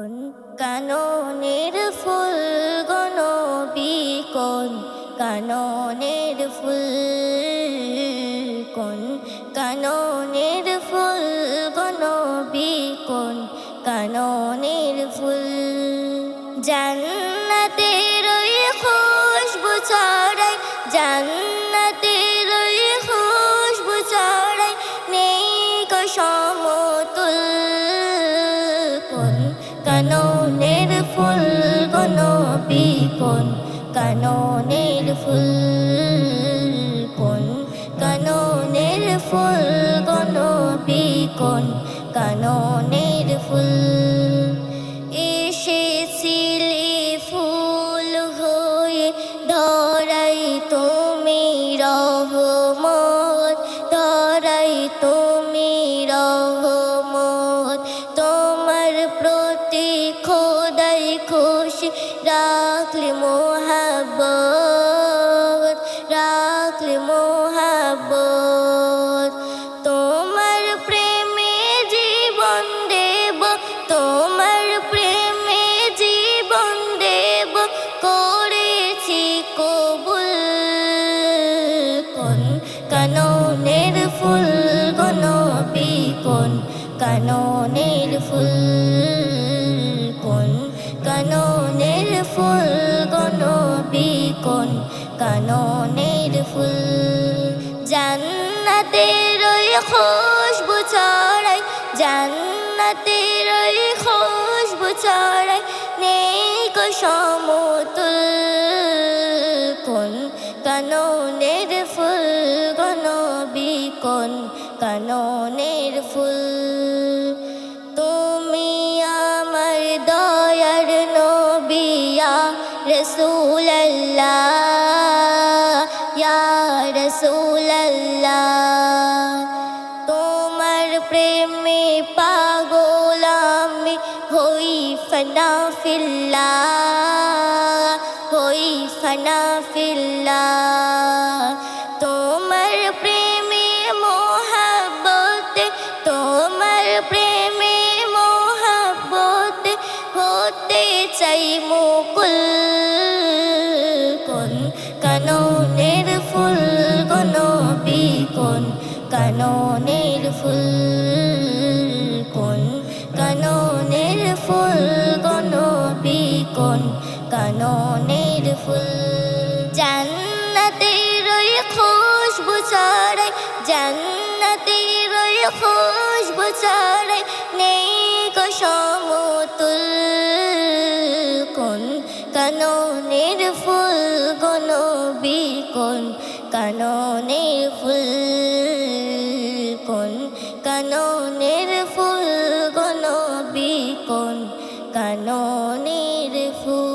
কোন কাননের ফুল গো নবী, কোন কাননের ফুল, কোন কাননের ফুল গো নবী, কোন কাননের ফুল। জান্নাতের ওই খুশবু ছড়ায়, জান্নাতের ওই খুশবু ছড়ায়, নেই গো সমতুল। কোন কাননের ফুল গো নবী, কোন কাননের ফুল, কোন কাননের ফুল গো নবী, কোন কাননের ফুল। এসেছিলে ফুল হয়ে ধরাই তুমি রহমত, ধরাই তুমি রহমত। তোমার প্রতি খোদাই খুশি রাখলে মোহাব্বত, রাখলে মোহাব্বত। তোমার প্রেমে জীবন দেব, তোমার প্রেমে জীবন দেব, করেছি কবুল। কোন কাননের ফুল গো নবী, কোন কাননের ফুল, কোন কাননের ফুল গো নবী, কোন কাননের ফুল। জান্নাতের ওই খুশবু ছড়ায়, জান্নাতের ওই খুশবু ছড়ায়, নেই গো সমতুল। কোন কাননের ফুল গো নবী, কোন কাননের ফুল। তুমি আমার দয়ার নবী ইয়া রাসূলুল্লাহ, ইয়া রাসূলুল্লাহ। তোমার প্রেমে পাগল আমি হই ফানা ফিল্লাহ, হই ফানা ফিল্লাহ। তোমার প্রেমে মোহাব্বতে, তোমার প্রেমে মোহাব্বতে, হতে চাই মুকুল। কোন কাননের ফুল গো নবী, কোন কাননের ফুল, কোন কাননের ফুল গো নবী, কোন কাননের ফুল। জান্নাতের ওই খুশবু ছড়ায়, জান্নাতের ওই খুশবু ছড়ায়, নেই গো সমতুল। কোন কাননের ফুল গো নবী, কোন কাননের ফুল, কোন কাননের ফুল গো নবী, কোন কাননের ফুল।